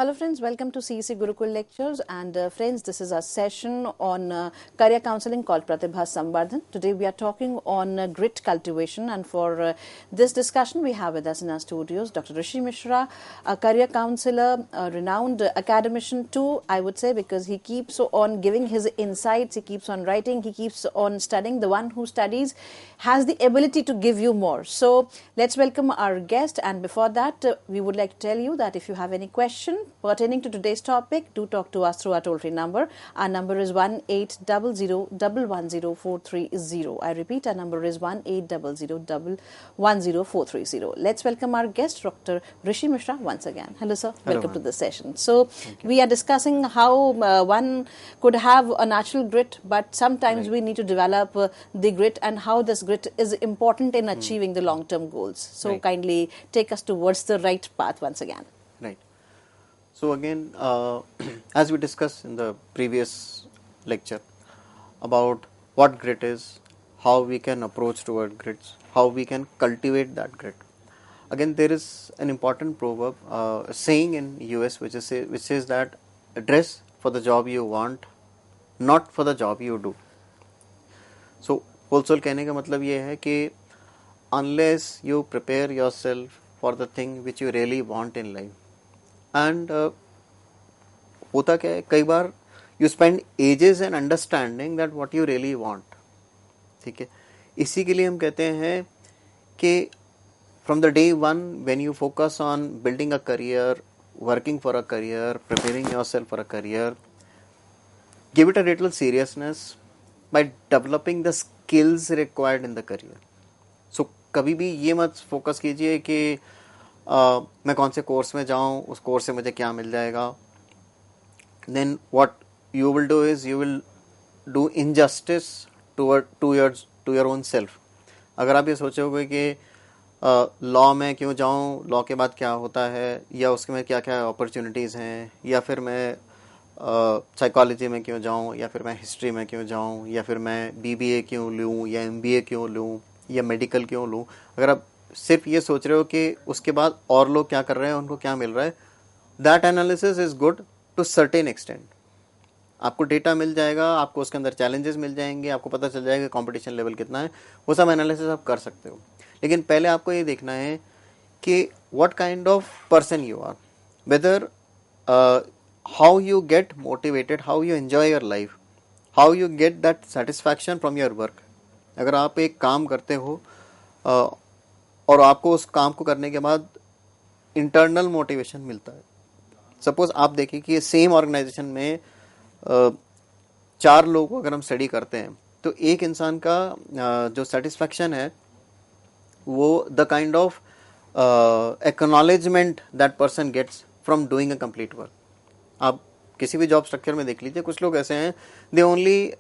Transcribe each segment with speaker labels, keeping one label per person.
Speaker 1: Hello friends, welcome to CEC Gurukul Lectures and friends, this is our session on career counseling called Pratibha Sambardhan. Today we are talking on grit cultivation, and for this discussion we have with us in our studios Dr. Rishi Mishra, a career counselor, a renowned academician too, I would say, because he keeps on giving his insights, he keeps on writing, he keeps on studying. The one who studies has the ability to give you more. So let's welcome our guest, and before that we would like to tell you that if you have any question pertaining to today's topic, do talk to us through our toll-free number. Our number is 1-800-110-430. I repeat, our number is 1-800-110-430. Let's welcome our guest, Dr. Rishi Mishra, once again. Hello, sir.
Speaker 2: Hello,
Speaker 1: welcome to this session. So, we are discussing how one could have a natural grit, but sometimes we need to develop the grit, and how this grit is important in achieving the long-term goals. So, kindly take us towards the right path once again.
Speaker 2: Right. So again, as we discussed in the previous lecture about what grit is, how we can approach toward grits, how we can cultivate that grit. Again, there is an important proverb, a saying in US which says that dress for the job you want, not for the job you do. So wholesale कहने का मतलब ये है कि unless you prepare yourself for the thing which you really want in life. And होता क्या है, कई बार you spend ages in understanding that what you really want. ठीक है, इसी के लिए हम कहते हैं कि from the day one when you focus on building a career, working for a career, preparing yourself for a career, give it a little seriousness by developing the skills required in the career. So कभी भी ये मत focus कीजिए कि मैं कौन से course में जाऊं, उस कोर्स से मुझे क्या मिल जाएगा. Then what you will do is you will do injustice to your own self. अगर आप ये सोचोगे कि लॉ में क्यों जाऊं, लॉ के बाद क्या होता है, या उसके में क्या क्या अपॉर्चुनिटीज़ हैं, या फिर मैं साइकोलॉजी में क्यों जाऊं, या फिर मैं हिस्ट्री में क्यों जाऊं, या फिर मैं बीबीए क्यों लूं, या एमबीए क्यों लूं, या मेडिकल क्यों लूं. अगर आप सिर्फ ये सोच रहे हो कि उसके बाद और लोग क्या कर रहे हैं, उनको क्या मिल रहा है, that analysis is good to certain extent. आपको डेटा मिल जाएगा, आपको उसके अंदर चैलेंजेस मिल जाएंगे, आपको पता चल जाएगा कंपटीशन लेवल कितना है, वो सब एनालिसिस आप कर सकते हो. लेकिन पहले आपको ये देखना है कि what kind of person you are, whether how you get motivated, how you enjoy your life, how you get that satisfaction from your work. अगर आप एक काम करते हो और आपको उस काम को करने के बाद इंटरनल मोटिवेशन मिलता है. सपोज आप देखिए कि सेम ऑर्गेनाइजेशन में 4 लोगों को अगर हम स्टडी करते हैं, तो एक इंसान का जो सेटिस्फैक्शन है वो the kind of acknowledgement that person gets from doing a complete work. आप किसी भी जॉब स्ट्रक्चर में देख लीजिए, कुछ लोग ऐसे हैं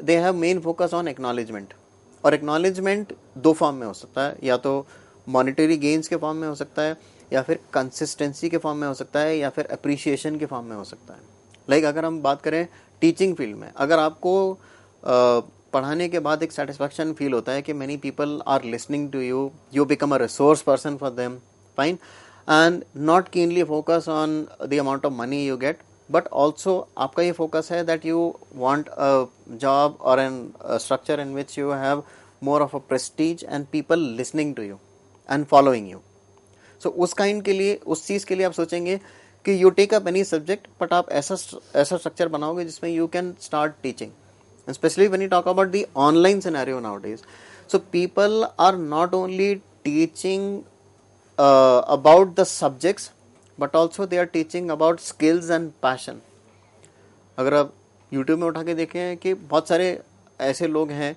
Speaker 2: they have main focus on acknowledgement. और एक्नॉलेजमेंट 2 फॉर्म में हो सकता है, या तो मॉनेटरी गेन्स के फॉर्म में हो सकता है, या फिर कंसिस्टेंसी के फॉर्म में हो सकता है, या फिर अप्रिशिएशन के फॉर्म में हो सकता है. लाइक अगर हम बात करें टीचिंग फील्ड में, अगर आपको पढ़ाने के बाद एक सेटिस्फैक्शन फील होता है कि many people are listening to you, you become a resource person for them, fine, and not keenly focus on the amount of money you get, but also आपका ये फोकस है that you want a job और an structure in which you have more of a prestige and people listening to you and following you. So उस kind के लिए, उस चीज़ के लिए आप सोचेंगे कि you take up any subject, but आप ऐसा स्ट्रक्चर बनाओगे जिसमें you can start teaching. Especially when you talk about the online scenario nowadays, so people are not only teaching about the subjects, but also they are teaching about skills and passion. अगर आप YouTube में उठा के देखें कि बहुत सारे ऐसे लोग हैं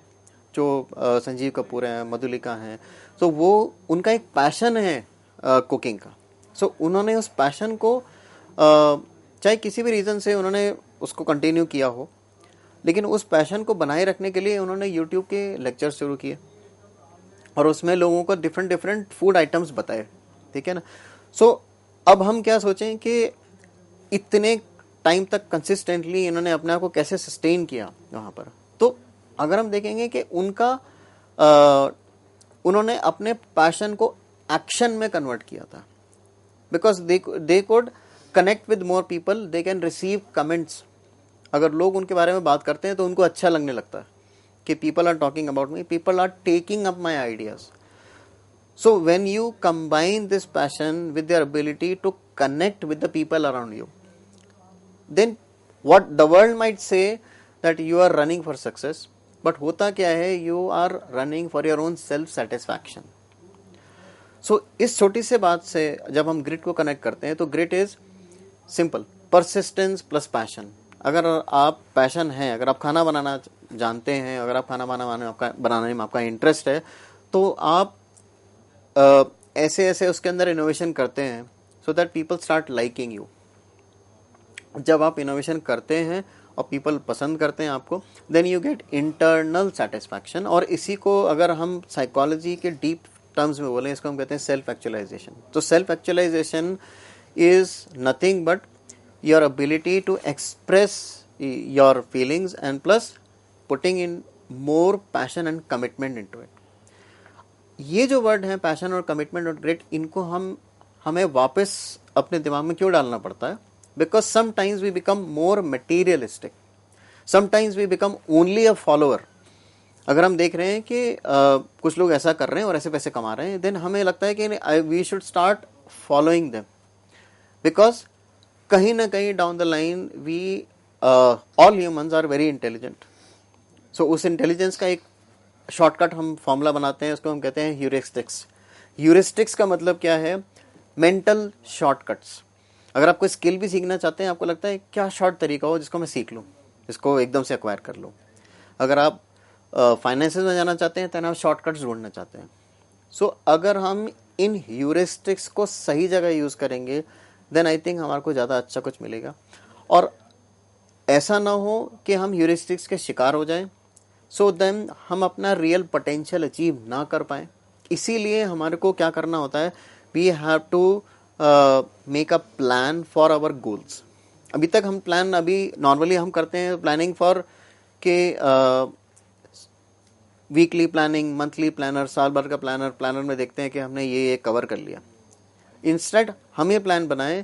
Speaker 2: जो संजीव कपूर हैं, मधुलिका हैं, तो वो उनका एक पैशन है कुकिंग का. सो उन्होंने उस पैशन को चाहे किसी भी रीज़न से उन्होंने उसको कंटिन्यू किया हो, लेकिन उस पैशन को बनाए रखने के लिए उन्होंने YouTube के लेक्चर शुरू किए और उसमें लोगों को डिफरेंट फूड आइटम्स बताए. ठीक है ना. सो अब हम क्या सोचें कि इतने टाइम तक कंसिस्टेंटली इन्होंने अपने आप को कैसे सस्टेन किया वहाँ पर. तो अगर हम देखेंगे कि उन्होंने अपने पैशन को एक्शन में कन्वर्ट किया था, because they could connect with more people, they can receive comments. अगर लोग उनके बारे में बात करते हैं तो उनको अच्छा लगने लगता है कि people are talking about me, people are taking up my ideas. So when you combine this passion with your ability to connect with the people around you, then what the world might say that you are running for success, but होता क्या है, you are running for your own self satisfaction. So इस छोटी से बात से जब हम ग्रिट को कनेक्ट करते हैं तो grit is simple, persistence plus passion. अगर आप पैशन है, अगर आप खाना बनाना जानते हैं, अगर आप खाना बनाने में आपका इंटरेस्ट है, तो आप ऐसे ऐसे उसके अंदर इनोवेशन करते हैं so that people start liking you. जब आप इनोवेशन करते हैं और पीपल पसंद करते हैं आपको, then you get internal satisfaction. और इसी को अगर हम साइकोलॉजी के डीप टर्म्स में बोलें, इसको हम कहते हैं सेल्फ एक्चुअलाइजेशन. तो self actualisation is nothing but your ability to express your feelings and plus putting in more passion and commitment into it. ये जो वर्ड है पैशन और कमिटमेंट और ग्रिट, इनको हमें वापस अपने दिमाग में क्यों डालना पड़ता है? Because sometimes we become more materialistic, sometimes we become only a follower. अगर हम देख रहे हैं कि कुछ लोग ऐसा कर रहे हैं और ऐसे पैसे कमा रहे हैं, देन हमें लगता है कि we should start following them, because कहीं ना कहीं down the line we all humans are very intelligent. So उस इंटेलिजेंस का एक शॉर्टकट हम फॉर्मूला बनाते हैं, उसको हम कहते हैं ह्यूरिस्टिक्स. ह्यूरिस्टिक्स का मतलब क्या है? Mental shortcuts. अगर आप कोई स्किल भी सीखना चाहते हैं, आपको लगता है क्या शॉर्ट तरीका हो जिसको मैं सीख लूँ, जिसको एकदम से एक्वायर कर लूँ. अगर आप फाइनेंसेस में जाना चाहते हैं तो आप शॉर्टकट्स ढूंढना चाहते हैं. सो अगर हम इन ह्यूरिस्टिक्स को सही जगह यूज़ करेंगे, देन आई थिंक हमारे को ज़्यादा अच्छा कुछ मिलेगा. और ऐसा ना हो कि हम ह्यूरिस्टिक्स के शिकार हो जाएं, सो देन हम अपना रियल पोटेंशियल अचीव ना कर पाएँ. इसीलिए हमारे को क्या करना होता है, we have to make a plan for our goals. अभी तक हम प्लान नॉर्मली हम करते हैं प्लानिंग फॉर के वीकली प्लानिंग, मंथली प्लानर, साल भर का प्लानर में देखते हैं कि हमने ये कवर कर लिया. इंस्टेड हम ये प्लान बनाएं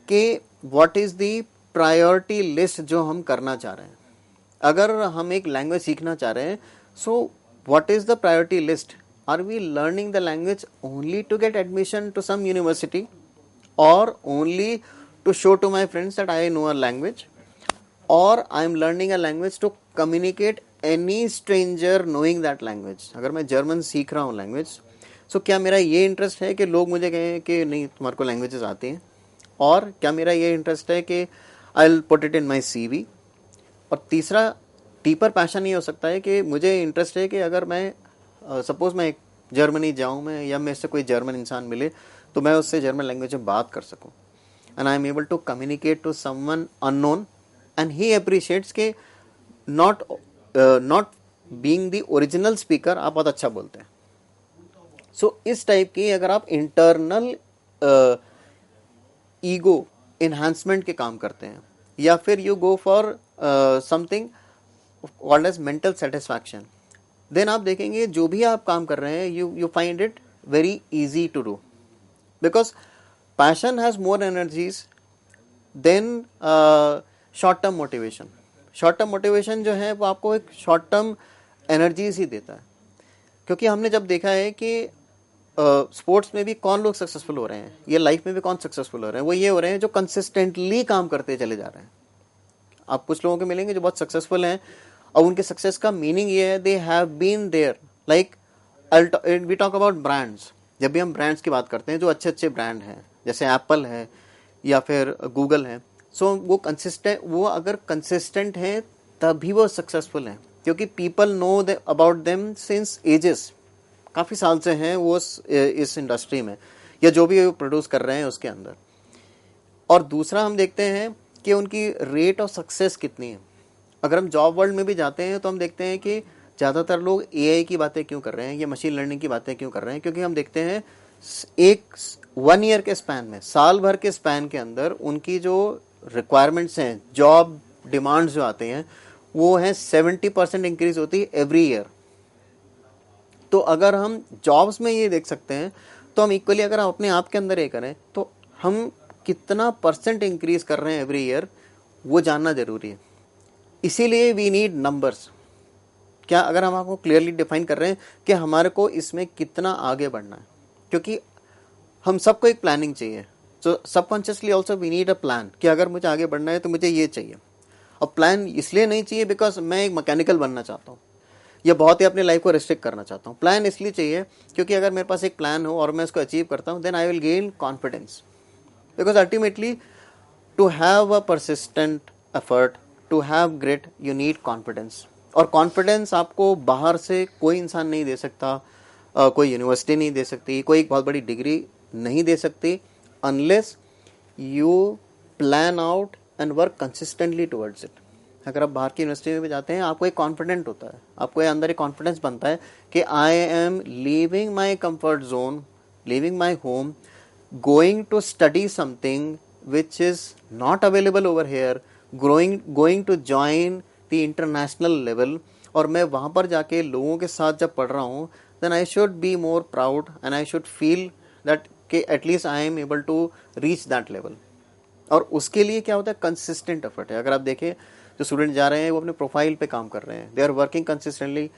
Speaker 2: कि what is the priority list जो हम करना चाह रहे हैं. अगर हम एक लैंग्वेज सीखना चाह रहे हैं, so what is the priority list? Are we learning the language only to get admission to some university, or only to show to my friends that I know a language, or I am learning a language to communicate any stranger knowing that language. अगर मैं German सीख रहा हूँ language, सो क्या मेरा ये interest है कि लोग मुझे कहें कि नहीं तुम्हारे को लैंग्वेजेस आती हैं, और क्या मेरा ये इंटरेस्ट है कि I will put it in my CV. और तीसरा डीपर पैशन ये हो सकता है कि मुझे इंटरेस्ट है कि अगर मैं सपोज मैं जर्मनी जाऊँ मैं, या मेरे से कोई जर्मन इंसान मिले तो मैं उससे जर्मन लैंग्वेज में बात कर सकूं, and I am able to communicate to someone unknown and he appreciates के not being the original speaker आप बहुत अच्छा बोलते हैं. सो इस टाइप की अगर आप इंटरनल ईगो इन्हांसमेंट के काम करते हैं, या फिर you go for something called as mental satisfaction, then आप देखेंगे जो भी आप काम कर रहे हैं you find it very easy to do. Because passion has more energies than short term motivation. Short term motivation जो है वो आपको एक short term energies ही देता है, क्योंकि हमने जब देखा है कि स्पोर्ट्स में भी कौन लोग सक्सेसफुल हो रहे हैं, ये लाइफ में भी कौन सक्सेसफुल हो रहे हैं, वो ये हो रहे हैं जो कंसिस्टेंटली काम करते चले जा रहे हैं. आप कुछ लोगों को मिलेंगे जो बहुत सक्सेसफुल हैं और उनके सक्सेस का मीनिंग ये है they have been there. Like we talk about brands. जब भी हम ब्रांड्स की बात करते हैं, जो अच्छे अच्छे ब्रांड हैं जैसे एप्पल है या फिर गूगल है, सो वो अगर कंसिस्टेंट हैं तभी वो सक्सेसफुल हैं, क्योंकि people know about them since ages. काफ़ी साल से हैं वो इस इंडस्ट्री में, या जो भी वो प्रोड्यूस कर रहे हैं उसके अंदर. और दूसरा हम देखते हैं कि उनकी रेट ऑफ सक्सेस कितनी है. अगर हम जॉब वर्ल्ड में भी जाते हैं तो हम देखते हैं कि ज़्यादातर लोग AI की बातें क्यों कर रहे हैं, या मशीन लर्निंग की बातें क्यों कर रहे हैं, क्योंकि हम देखते हैं एक 1 ईयर के स्पैन में, साल भर के स्पैन के अंदर उनकी जो रिक्वायरमेंट्स हैं, जॉब डिमांड्स जो आते हैं, वो हैं 70% इंक्रीज होती है एवरी ईयर. तो अगर हम जॉब्स में ये देख सकते हैं, तो हम इक्वली अगर हम अपने आप के अंदर ये करें तो हम कितना % इंक्रीज कर रहे हैं एवरी ईयर, वो जानना जरूरी है। इसीलिए वी नीड नंबर्स। क्या अगर हम आपको क्लियरली डिफाइन कर रहे हैं कि हमारे को इसमें कितना आगे बढ़ना है, क्योंकि हम सबको एक प्लानिंग चाहिए। So subconsciously also we need a plan कि अगर मुझे आगे बढ़ना है तो मुझे ये चाहिए। और प्लान इसलिए नहीं चाहिए बिकॉज मैं एक मैकेनिकल बनना चाहता हूँ या बहुत ही अपनी लाइफ को रिस्ट्रिक्ट करना चाहता हूँ। प्लान इसलिए चाहिए क्योंकि अगर मेरे पास एक प्लान हो और मैं इसको अचीव करता हूँ, then I will gain confidence. Because ultimately to have a persistent effort, to have grit, you need confidence. और कॉन्फिडेंस आपको बाहर से कोई इंसान नहीं दे सकता, कोई यूनिवर्सिटी नहीं दे सकती, कोई एक बहुत बड़ी डिग्री नहीं दे सकती, unless you plan out and work consistently towards it. अगर आप बाहर की यूनिवर्सिटी में भी जाते हैं, आपको एक कॉन्फिडेंट होता है, आपको अंदर एक कॉन्फिडेंस बनता है कि I am leaving my comfort zone, leaving my home, going to study something which is not available over here, going to join the international level. और मैं वहाँ पर जाके लोगों के साथ जब पढ़ रहा हूँ, then I should be more proud and I should feel that कि at least I am able to reach that level. और उसके लिए क्या होता है, कंसिस्टेंट एफर्ट है। अगर आप देखें जो स्टूडेंट जा रहे हैं वो अपने प्रोफाइल पे काम कर रहे हैं, they are working consistently.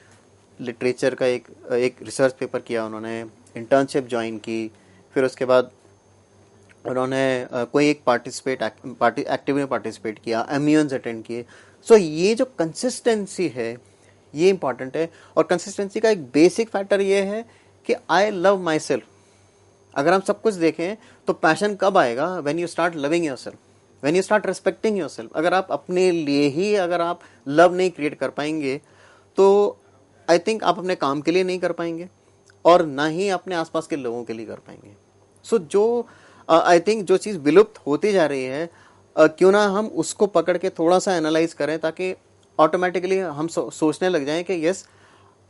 Speaker 2: Literature का एक रिसर्च पेपर किया उन्होंने, इंटर्नशिप ज्वाइन की, फिर उसके बाद उन्होंने कोई एक एक्टिव में पार्टिसिपेट किया, एम्यून्स अटेंड किए। सो ये जो कंसिस्टेंसी है ये इंपॉर्टेंट है। और कंसिस्टेंसी का एक बेसिक फैक्टर ये है कि आई लव माई सेल्फ। अगर हम सब कुछ देखें तो पैशन कब आएगा, when you start loving yourself, when you start respecting yourself. अगर आप अपने लिए ही अगर आप लव नहीं क्रिएट कर पाएंगे तो आई थिंक आप अपने काम के लिए नहीं कर पाएंगे और ना ही अपने आसपास के लोगों के लिए कर पाएंगे। सो जो आई थिंक जो चीज़ विलुप्त होती जा रही है, क्यों ना हम उसको पकड़ के थोड़ा सा एनालाइज करें, ताकि ऑटोमेटिकली हम सोचने लग जाएं कि यस,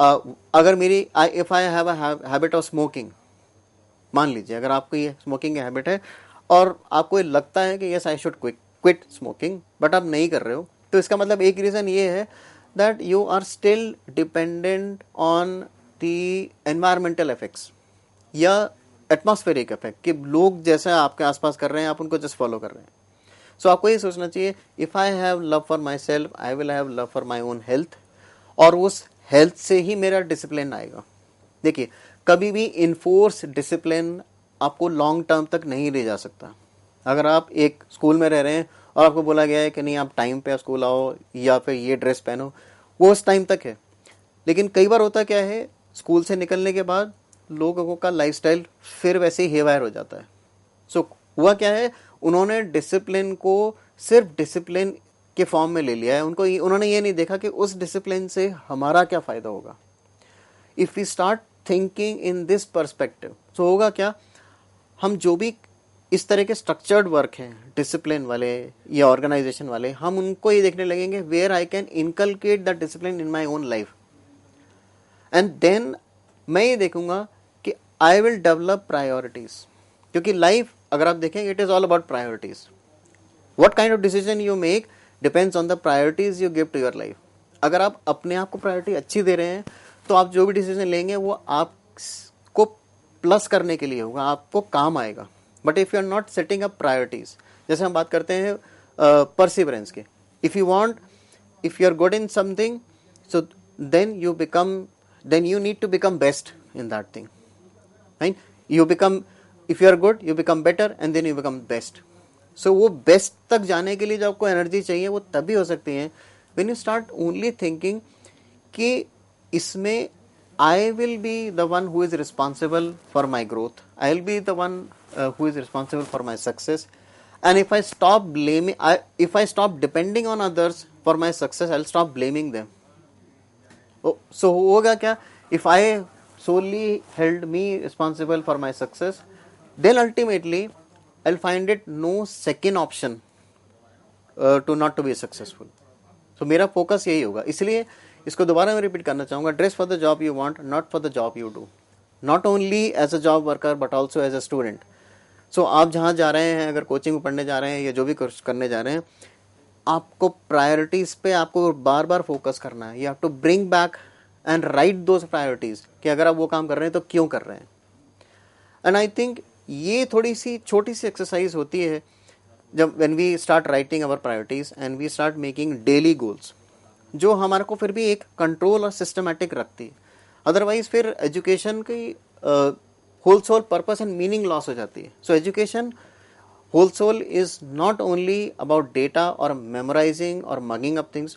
Speaker 2: अगर मेरी if I have a habit of smoking, मान लीजिए अगर आपको ये स्मोकिंग की हैबिट है और आपको लगता है कि yes I should quit smoking, but आप नहीं कर रहे हो, तो इसका मतलब एक रीज़न ये है that you are still dependent on the environmental effects या एटमॉस्फेरिक इफेक्ट, कि लोग जैसा आपके आसपास कर रहे हैं आप उनको जस्ट फॉलो कर रहे हैं। सो आपको ये सोचना चाहिए, if I have love for my self, I will have love for my own health, और उस हेल्थ से ही मेरा डिसिप्लिन आएगा। देखिए, कभी भी इनफोर्स डिसिप्लिन आपको लॉन्ग टर्म तक नहीं ले जा सकता। अगर आप एक स्कूल में रह रहे हैं और आपको बोला गया है कि नहीं आप टाइम पे स्कूल आओ या फिर ये ड्रेस पहनो, वो उस टाइम तक है। लेकिन कई बार होता क्या है, स्कूल से निकलने के बाद लोगों का लाइफस्टाइल फिर वैसे ही हेवायर हो जाता है। सो हुआ क्या है, उन्होंने डिसिप्लिन को सिर्फ डिसिप्लिन के फॉर्म में ले लिया है। उन्होंने ये नहीं देखा कि उस डिसिप्लिन से हमारा क्या फायदा होगा। If we start thinking in this perspective, तो होगा क्या, हम जो भी इस तरह के स्ट्रक्चर्ड वर्क हैं डिसिप्लिन वाले या ऑर्गेनाइजेशन वाले, हम उनको ये देखने लगेंगे where I can inculcate that discipline in my own life, and then मैं ये देखूंगा कि आई विल डेवलप प्रायोरिटीज। क्योंकि लाइफ अगर आप देखें, it is all about priorities. What kind of decision you make depends on the priorities you give to your life. अगर आप अपने आप को प्रायोरिटी अच्छी दे रहे हैं तो आप जो भी डिसीजन लेंगे वो आपको प्लस करने के लिए होगा, आपको काम आएगा। But if you are not setting up priorities, जैसे हम बात करते हैं परसिवरेंस के, if you are good in something, so then you need to become best in that thing, right? If you are good, you become better and then you become best. So वो best तक जाने के लिए जो आपको energy चाहिए वो तभी हो सकती है when you start only thinking कि इसमें I will be the one who is responsible for my growth, I will be the one who is responsible for my success, and if I stop depending on others for my success, I'll stop blaming them. So होगा क्या, if I solely held me responsible for my success, then ultimately I'll find it no second option to not to be successful. So मेरा focus यही होगा। इसलिए इसको दोबारा मैं repeat करना चाहूँगा, dress for the job you want, not for the job you do, not only as a job worker but also as a student. So आप जहाँ जा रहे हैं, अगर कोचिंग में पढ़ने जा रहे हैं या जो भी करने जा रहे हैं, आपको प्रायोरिटीज पे आपको बार बार फोकस करना है। You have to bring back and write those priorities कि अगर आप वो काम कर रहे हैं तो क्यों कर रहे हैं। एंड आई थिंक ये थोड़ी सी छोटी सी एक्सरसाइज होती है जब when we start writing our priorities and we start making daily goals, जो हमारे को फिर भी एक कंट्रोल और सिस्टमेटिक रखती है। अदरवाइज फिर एजुकेशन की whole sole purpose and meaning loss हो जाती है। So education whole sole is not only about data और मेमोराइजिंग और mugging up things,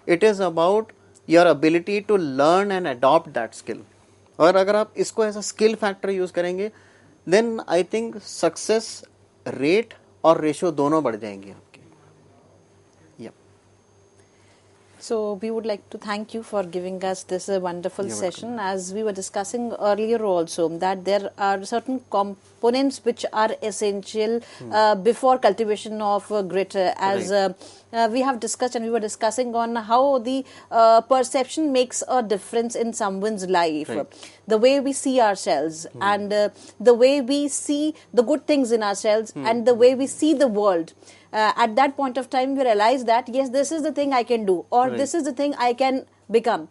Speaker 2: it is about your ability to learn and adopt that skill. और अगर आप इसको as a skill factor use करेंगे then I think success rate और ratio दोनों बढ़ जाएंगे आपके।
Speaker 1: So we would like to thank you for giving us this wonderful
Speaker 2: You're
Speaker 1: session. As we were discussing earlier also, that there are certain components which are essential before cultivation of grit. As we have discussed and we were discussing on how the perception makes a difference in someone's life.
Speaker 2: Right.
Speaker 1: The way we see ourselves and the way we see the good things in ourselves and the way we see the world. At that point of time, we realize that yes, this is the thing I can do, or
Speaker 2: Right.
Speaker 1: this is the thing I can become.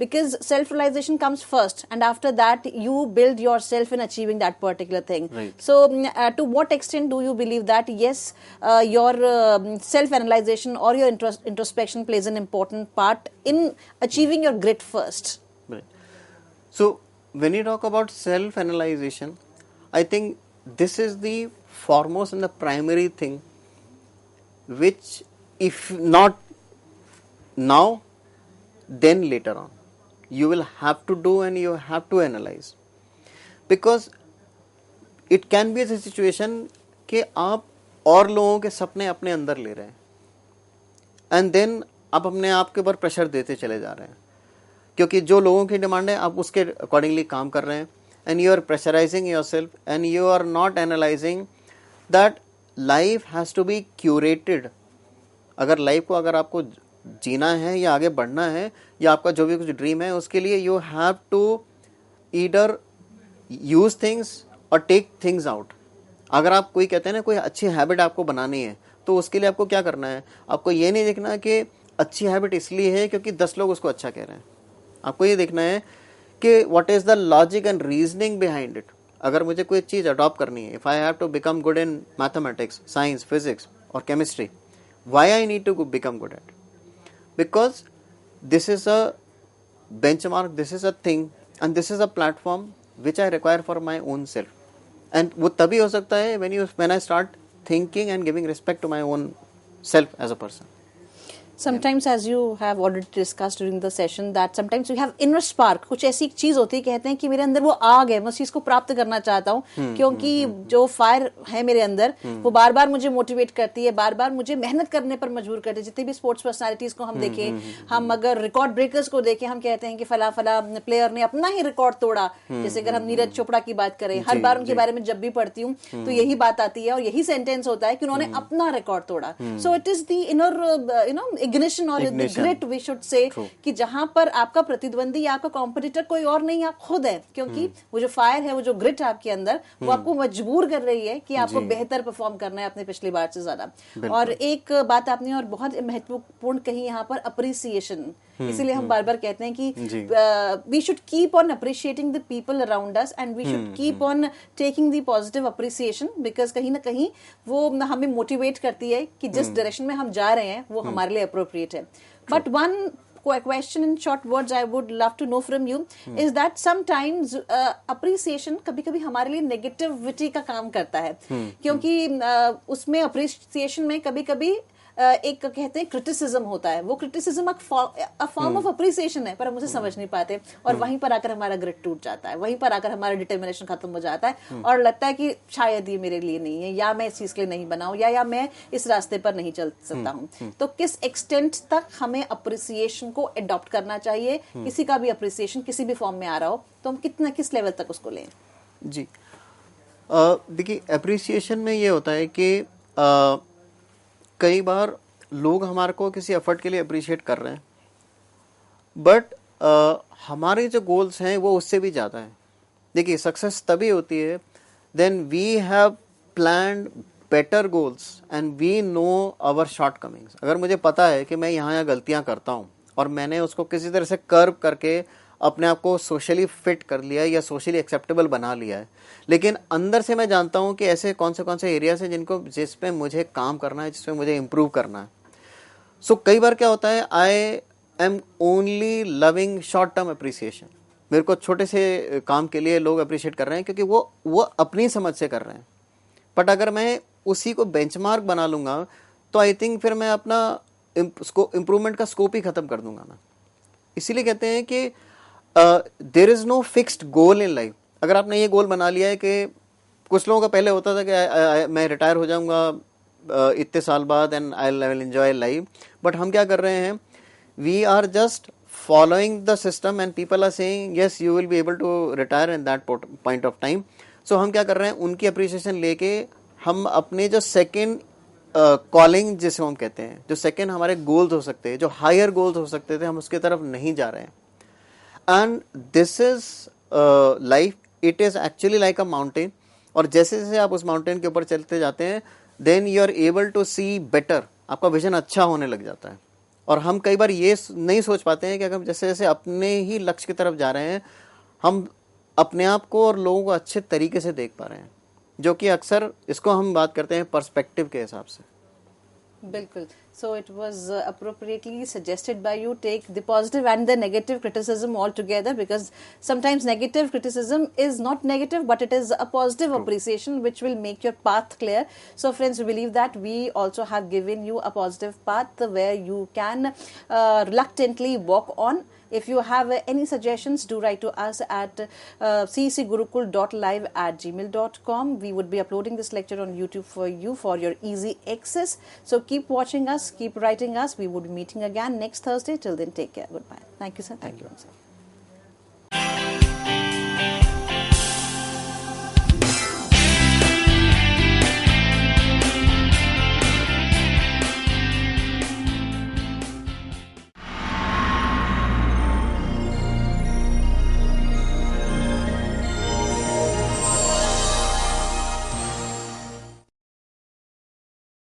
Speaker 1: Because self-realization comes first, and after that, you build yourself in achieving that particular thing.
Speaker 2: Right.
Speaker 1: So, to what extent do you believe that yes, your self-analyzation or your introspection plays an important part in achieving your grit first?
Speaker 2: Right. So when you talk about self-analyzation, I think this is the foremost and the primary thing which, if not now, then later on, you will have to do and you have to analyze. Because it can be a situation कि आप और लोगों के सपने अपने अंदर ले रहे हैं एंड देन आप अपने आप के ऊपर प्रेशर देते चले जा रहे हैं, क्योंकि जो लोगों की डिमांड है आप उसके अकॉर्डिंगली काम कर रहे हैं and you are pressurising your self and you are not analysing that life has to be curated. अगर लाइफ को अगर आपको जीना है या आगे बढ़ना है या आपका जो भी कुछ ड्रीम है उसके लिए you have to either use things और टेक थिंग्स आउट। अगर आप कोई कहते हैं ना कोई अच्छी हैबिट आपको बनानी है तो उसके लिए आपको क्या करना है, आपको ये नहीं देखना कि अच्छी हैबिट इसलिए है क्योंकि 10 लोग उसको अच्छा कह रहे हैं। आपको ये देखना है कि what is the logic and reasoning behind it. अगर मुझे कोई चीज़ अडॉप्ट करनी है, if I have to become good in mathematics, science, physics और chemistry, why I need to become good at? Because this is a benchmark, this is a thing and this is a platform which I require for my own self. एंड वो तभी हो सकता है when I start thinking and giving respect to my own self as a person.
Speaker 1: Sometimes, as you have already discussed during the session, that sometimes we have inner spark. कुछ ऐसी चीज होती है, कहते हैं कि मेरे अंदर वो आग है, मैं उस चीज को प्राप्त करना चाहता हूँ, क्योंकि जो फायर है मेरे अंदर वो बार बार मुझे मोटिवेट करती है, बार बार मुझे मेहनत करने पर मजबूर करती है। जितने भी स्पोर्ट्स पर्सनालिटीज को हम देखें, हम अगर रिकॉर्ड ब्रेकर्स को देखें, हम कहते हैं कि फला फला प्लेयर ने अपना ही रिकॉर्ड तोड़ा। जैसे अगर हम नीरज चोपड़ा की बात करें, हर बार उनके बारे में जब भी पढ़ती हूँ तो यही बात आती है और यही सेंटेंस होता है कि उन्होंने अपना रिकॉर्ड तोड़ा। So it is the inner ignition और ग्रिट वी शुड से, कि जहां पर आपका प्रतिद्वंदी या आपका कॉम्पिटिटर कोई और नहीं, आप खुद है, क्योंकि वो जो फायर है, वो जो ग्रिट है आपके अंदर, वो आपको मजबूर कर रही है कि आपको बेहतर परफॉर्म करना है अपने पिछली बार से ज्यादा। और एक बात आपने और बहुत महत्वपूर्ण कही यहाँ पर, अप्रिसिएशन। इसीलिए हम बार बार कहते हैं कि we should keep on appreciating the people around us and we should keep on taking the positive appreciation, because कहीं ना कहीं वो हमें मोटिवेट करती है कि जिस डायरेक्शन में हम जा रहे हैं वो हमारे लिए अप्रोप्रिएट है। But one question in short words I would love to know from you is that sometimes appreciation कभी-कभी हमारे लिए negativity का काम करता है, क्योंकि उसमें appreciation में कभी-कभी एक कहते हैं क्रिटिसिज्म होता है। वो criticism a form of appreciation है, पर हम उसे समझ नहीं पाते और वहीं पर आकर हमारा ग्रिट टूट जाता है, वहीं पर आकर हमारा डिटर्मिनेशन खत्म हो जाता है और लगता है कि शायद ये मेरे लिए नहीं है, या मैं इस चीज के लिए नहीं बना हूं, या मैं इस रास्ते पर नहीं चल सकता हूं। तो किस एक्सटेंट तक हमें अप्रिसिएशन को अडॉप्ट करना चाहिए? किसी का भी अप्रिसिएशन किसी भी फॉर्म में आ रहा हो तो हम किस लेवल तक उसको लें?
Speaker 2: जी देखिए, अप्रिसिएशन में ये होता है कि कई बार लोग हमारे को किसी एफर्ट के लिए अप्रिशिएट कर रहे हैं, बट हमारे जो गोल्स हैं वो उससे भी ज़्यादा है। देखिए, सक्सेस तभी होती है then we have planned better goals and we know our shortcomings. अगर मुझे पता है कि मैं यहाँ गलतियाँ करता हूँ और मैंने उसको किसी तरह से कर्व करके अपने आप को सोशली फिट कर लिया है या सोशली एक्सेप्टेबल बना लिया है, लेकिन अंदर से मैं जानता हूँ कि ऐसे कौन से एरियाज हैं जिस पे मुझे काम करना है, जिसपे मुझे इम्प्रूव करना है. सो कई बार क्या होता है, I am only loving short term appreciation. मेरे को छोटे से काम के लिए लोग अप्रिशिएट कर रहे हैं क्योंकि वो अपनी समझ से कर रहे हैं. बट अगर मैं उसी को बेंचमार्क बना लूंगा तो आई थिंक फिर मैं अपना इम्प्रूवमेंट का स्कोप ही खत्म कर दूंगा ना. इसीलिए कहते हैं कि there is no fixed goal in life. अगर आपने ये गोल बना लिया है कि कुछ लोगों का पहले होता था कि मैं रिटायर हो जाऊंगा इतने साल बाद and I will enjoy life, but हम क्या कर रहे हैं, we are just following the system and people are saying yes you will be able to retire in that point of time. So हम क्या कर रहे हैं, उनकी अप्रिसिएशन लेके हम अपने जो सेकेंड कॉलिंग जिसे हम कहते हैं, जो सेकेंड हमारे गोल्स हो सकते हैं, जो हायर गोल्स हो सकते थे, हम उसके तरफ नहीं जा रहे हैं. And this is life, it is actually like a mountain. और जैसे जैसे आप उस माउंटेन के ऊपर चलते जाते हैं then you are able to see better. आपका विजन अच्छा होने लग जाता है. और हम कई बार ये नहीं सोच पाते हैं कि अगर जैसे जैसे अपने ही लक्ष्य की तरफ जा रहे हैं, हम अपने आप को और लोगों को अच्छे तरीके से देख पा रहे हैं, जो कि अक्सर इसको हम बात करते हैं पर्सपेक्टिव के हिसाब से.
Speaker 1: बिल्कुल. So it was appropriately suggested by you, take the positive and the negative criticism all together, because sometimes negative criticism is not negative but it is a positive appreciation which will make your path clear. So friends, we believe that we also have given you a positive path where you can reluctantly walk on. If you have any suggestions, do write to us at ccgurukul.live@gmail.com. We would be uploading this lecture on YouTube for you for your easy access. So keep watching us, keep writing us. We would be meeting again next Thursday. Till then, take care. Goodbye. Thank you, sir.
Speaker 2: Thank you.